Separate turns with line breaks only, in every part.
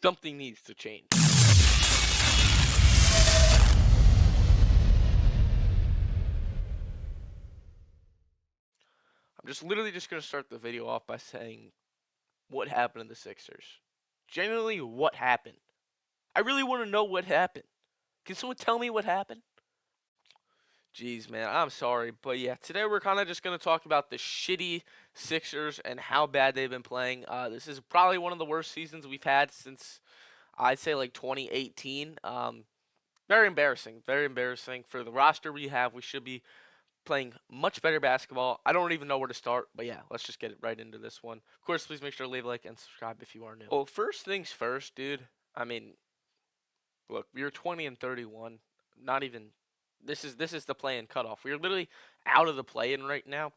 Something needs to change. I'm just literally just going to start the video off by saying what happened to the Sixers. Genuinely, what happened? I really want to know what happened. Can someone tell me what happened? Jeez, man, I'm sorry. But yeah, today we're kind of just going to talk about the shitty Sixers and how bad they've been playing. This is probably one of the worst seasons we've had since, I'd say, like 2018. Very embarrassing. Very embarrassing. For the roster we have, we should be playing much better basketball. I don't even know where to start, but yeah, let's just get right into this one. Of course, please make sure to leave a like and subscribe if you are new. Well, first things first, dude. I mean, look, we are 20 and 31. Not even this is the play-in cutoff. We are literally out of the play-in right now.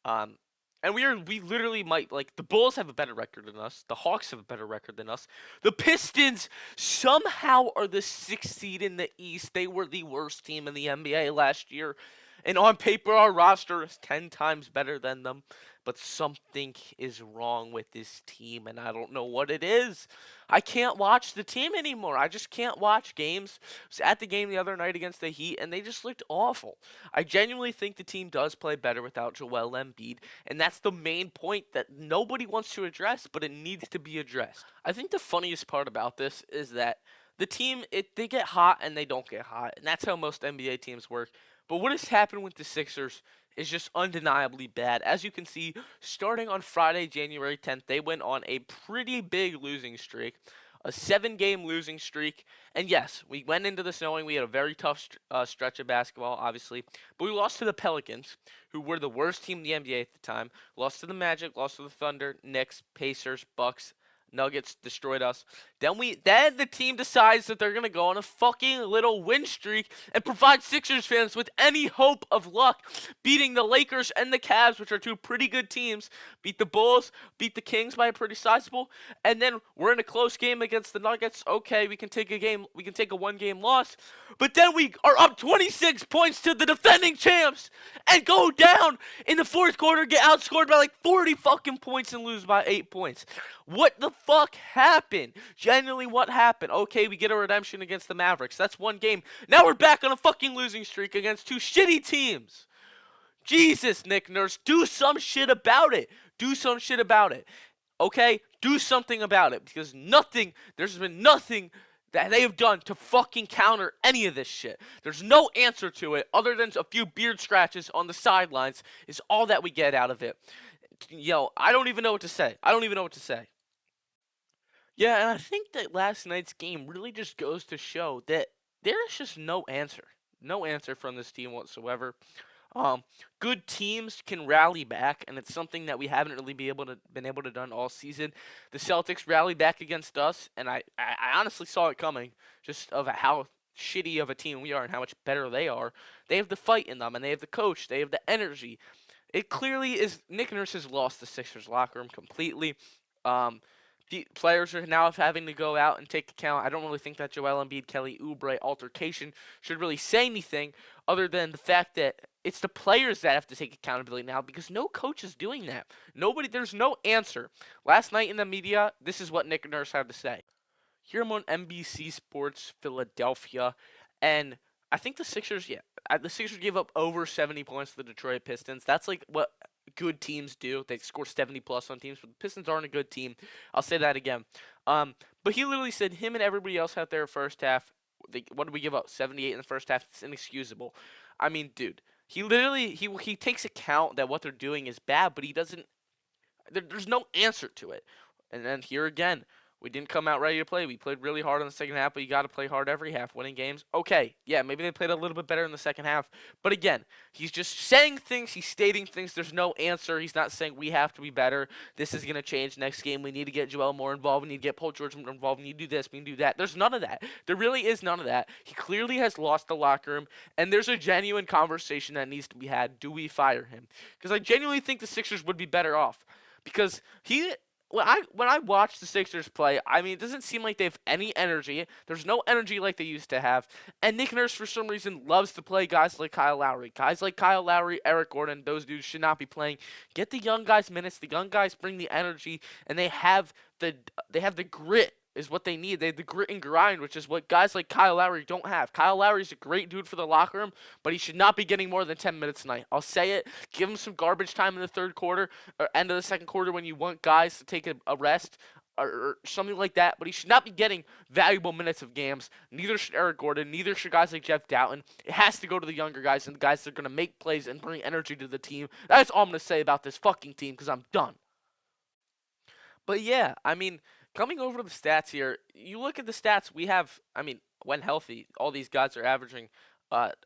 Um, and we literally might, like, the Bulls have a better record than us. The Hawks have a better record than us. The Pistons somehow are the 6th seed in the East. They were the worst team in the NBA last year. And on paper, our roster is 10 times better than them. But something is wrong with this team, and I don't know what it is. I can't watch the team anymore. I just can't watch games. I was at the game the other night against the Heat, and they just looked awful. I genuinely think the team does play better without Joel Embiid, and that's the main point that nobody wants to address, but it needs to be addressed. I think the funniest part about this is that the team, they get hot and they don't get hot, and that's how most NBA teams work. But what has happened with the Sixers is just undeniably bad. As you can see, starting on Friday, January 10th, they went on a pretty big losing streak, a 7-game losing streak. And yes, we went into this knowing we had a very tough stretch of basketball, obviously. But we lost to the Pelicans, who were the worst team in the NBA at the time. Lost to the Magic, lost to the Thunder, Knicks, Pacers, Bucks. Nuggets destroyed us. Then the team decides that they're gonna go on a fucking little win streak and provide Sixers fans with any hope of luck, beating the Lakers and the Cavs, which are two pretty good teams. Beat the Bulls, beat the Kings by a pretty sizable, and then we're in a close game against the Nuggets. Okay, we can take a 1-game loss, but then we are up 26 points to the defending champs and go down in the fourth quarter, get outscored by like 40 fucking points and lose by 8 points. What the fuck happened? Genuinely, what happened? Okay, we get a redemption against the Mavericks. That's 1 game. Now we're back on a fucking losing streak against 2 shitty teams. Jesus, Nick Nurse, do some shit about it. Do some shit about it. Okay? Do something about it, because there's been nothing that they have done to fucking counter any of this shit. There's no answer to it other than a few beard scratches on the sidelines is all that we get out of it. Yo, I don't even know what to say. Yeah, and I think that last night's game really just goes to show that there is just no answer. No answer from this team whatsoever. Um, Good teams can rally back, and it's something that we haven't really been able to done all season. The Celtics rallied back against us, and I honestly saw it coming, just of how shitty of a team we are and how much better they are. They have the fight in them, and they have the coach, they have the energy. It clearly is. Nick Nurse has lost the Sixers locker room completely. Um, the players are now having to go out and take account. I don't really think that Joel Embiid, Kelly Oubre altercation should really say anything other than the fact that it's the players that have to take accountability now, because no coach is doing that. There's no answer. Last night in the media, this is what Nick Nurse had to say. Here I'm on NBC Sports Philadelphia, and I think the Sixers, the Sixers gave up over 70 points to the Detroit Pistons. That's like what good teams do. They score 70 plus on teams, but the Pistons aren't a good team. I'll say that again. But he literally said him and everybody else out there first half, what did we give up? 78 in the first half. It's inexcusable. I mean, dude, he literally he takes account that what they're doing is bad, but he doesn't. There's no answer to it. And then here again, we didn't come out ready to play. We played really hard in the second half, but you got to play hard every half, winning games. Okay, yeah, maybe they played a little bit better in the second half. But again, he's just saying things. He's stating things. There's no answer. He's not saying we have to be better. This is going to change next game. We need to get Joel more involved. We need to get Paul George more involved. We need to do this. We need to do that. There's none of that. There really is none of that. He clearly has lost the locker room, and there's a genuine conversation that needs to be had. Do we fire him? Because I genuinely think the Sixers would be better off. Because when I watch the Sixers play, I mean, it doesn't seem like they have any energy. There's no energy like they used to have. And Nick Nurse, for some reason, loves to play guys like Kyle Lowry. Guys like Kyle Lowry, Eric Gordon, those dudes should not be playing. Get the young guys minutes. The young guys bring the energy, and they have the grit is what they need. They have the grit and grind, which is what guys like Kyle Lowry don't have. Kyle Lowry's a great dude for the locker room, but he should not be getting more than 10 minutes a night. I'll say it. Give him some garbage time in the third quarter or end of the second quarter when you want guys to take a rest or something like that, but he should not be getting valuable minutes of games. Neither should Eric Gordon. Neither should guys like Jeff Doughton. It has to go to the younger guys and the guys that are going to make plays and bring energy to the team. That's all I'm going to say about this fucking team because I'm done. But yeah, I mean, coming over to the stats here, you look at the stats we have. I mean, when healthy, all these guys are averaging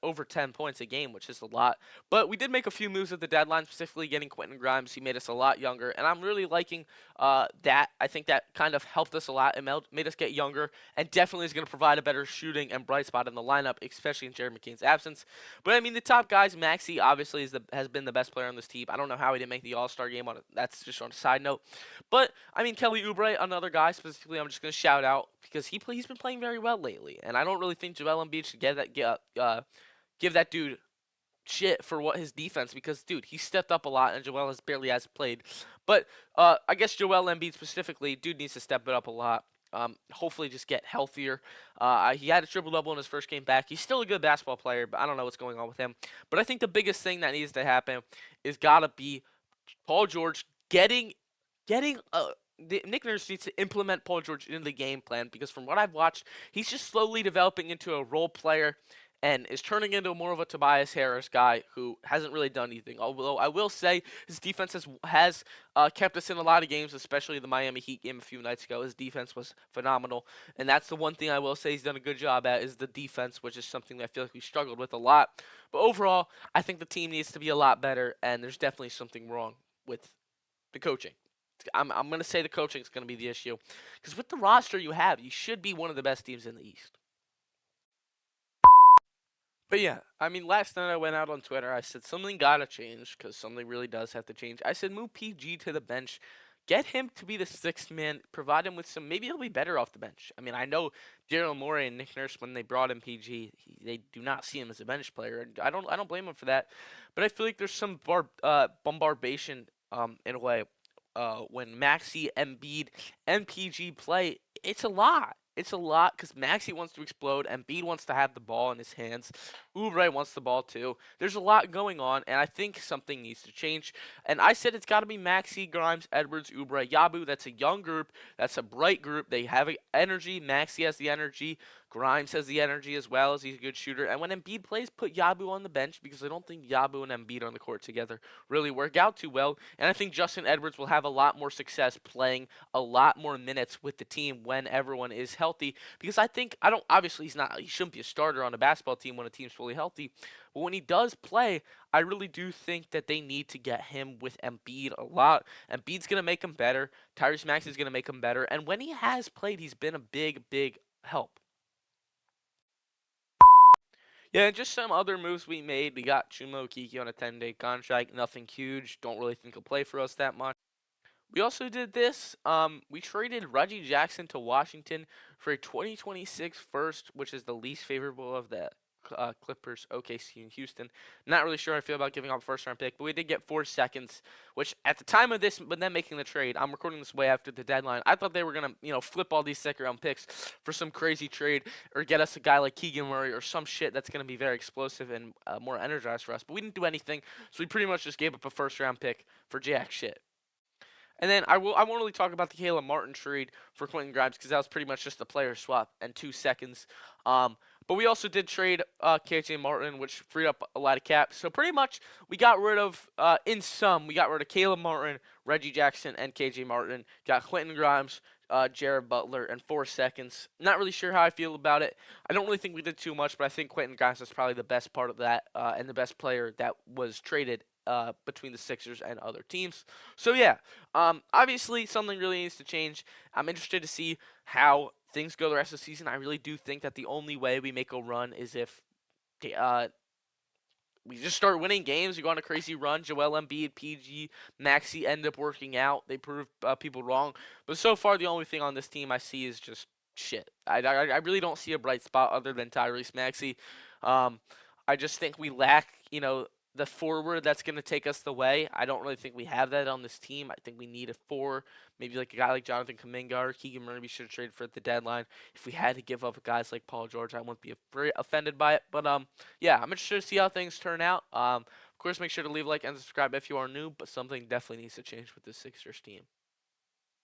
over 10 points a game, which is a lot. But we did make a few moves at the deadline, specifically getting Quentin Grimes. He made us a lot younger, and I'm really liking that. I think that kind of helped us a lot. It made us get younger, and definitely is going to provide a better shooting and bright spot in the lineup, especially in Jared McCain's absence. But I mean, the top guys, Maxey obviously has been the best player on this team. I don't know how he didn't make the All-Star game. That's just on a side note. But I mean, Kelly Oubre, another guy specifically, I'm just going to shout out because he's been playing very well lately, and I don't really think Joel Embiid should give that dude shit for what his defense because dude he stepped up a lot and Joel has played, but I guess Joel Embiid specifically, dude needs to step it up a lot. Hopefully just get healthier. He had a triple double in his first game back. He's still a good basketball player, but I don't know what's going on with him. But I think the biggest thing that needs to happen is gotta be Paul George getting Nick Nurse needs to implement Paul George into the game plan because from what I've watched, he's just slowly developing into a role player and is turning into more of a Tobias Harris guy who hasn't really done anything. Although I will say his defense has kept us in a lot of games, especially the Miami Heat game a few nights ago. His defense was phenomenal, and that's the one thing I will say he's done a good job at is the defense, which is something that I feel like we struggled with a lot. But overall, I think the team needs to be a lot better, and there's definitely something wrong with the coaching. I'm going to say the coaching is going to be the issue. Because with the roster you have, you should be one of the best teams in the East. But yeah, I mean, last night I went out on Twitter. I said something got to change because something really does have to change. I said move PG to the bench. Get him to be the sixth man. Provide him with some. Maybe he'll be better off the bench. I mean, I know Daryl Morey and Nick Nurse when they brought in PG, they do not see him as a bench player, and I don't blame him for that. But I feel like there's some bombardation in a way when Maxey, Embiid, and PG play, it's a lot. It's a lot because Maxey wants to explode, Embiid wants to have the ball in his hands, Oubre wants the ball too. There's a lot going on, and I think something needs to change. And I said it's got to be Maxey, Grimes, Edwards, Oubre, Yabu. That's a young group. That's a bright group. They have energy. Maxey has the energy. Grimes has the energy as well as he's a good shooter. And when Embiid plays, put Yabu on the bench because I don't think Yabu and Embiid on the court together really work out too well. And I think Justin Edwards will have a lot more success playing a lot more minutes with the team when everyone is healthy. Because obviously he shouldn't be a starter on a basketball team when a team's fully healthy. But when he does play, I really do think that they need to get him with Embiid a lot. Embiid's going to make him better. Tyrese Maxey is going to make him better. And when he has played, he's been a big, big help. Yeah, and just some other moves we made. We got Chuma Okeke on a 10-day contract. Nothing huge. Don't really think he'll play for us that much. We also did this. We traded Reggie Jackson to Washington for a 2026 first, which is the least favorable of the Clippers, OKC, and Houston. Not really sure how I feel about giving up a first-round pick, but we did get 4 seconds, which at the time of this, but then making the trade, I'm recording this way after the deadline. I thought they were going to, flip all these second-round picks for some crazy trade or get us a guy like Keegan Murray or some shit that's going to be very explosive and more energized for us. But we didn't do anything, so we pretty much just gave up a first-round pick for jack shit. And then I won't really talk about the Caleb Martin trade for Quentin Grimes because that was pretty much just a player swap and 2 seconds. But we also did trade KJ Martin, which freed up a lot of cap. So pretty much we got rid of, in sum, we got rid of Caleb Martin, Reggie Jackson, and KJ Martin. Got Quentin Grimes, Jared Butler, and 4 seconds. Not really sure how I feel about it. I don't really think we did too much, but I think Quentin Grimes is probably the best part of that and the best player that was traded between the Sixers and other teams. So yeah, obviously something really needs to change. I'm interested to see how things go the rest of the season. I really do think that the only way we make a run is if we just start winning games. We go on a crazy run. Joel Embiid, PG, Maxey end up working out. They prove people wrong. But so far, the only thing on this team I see is just shit. I really don't see a bright spot other than Tyrese Maxey. I just think we lack, the forward that's going to take us the way. I don't really think we have that on this team. I think we need a four, maybe like a guy like Jonathan Kuminga or Keegan Murray. We should have traded for at the deadline. If we had to give up guys like Paul George, I wouldn't be very offended by it. But yeah, I'm interested to see how things turn out. Of course, make sure to leave a like and subscribe if you are new. But something definitely needs to change with this Sixers team.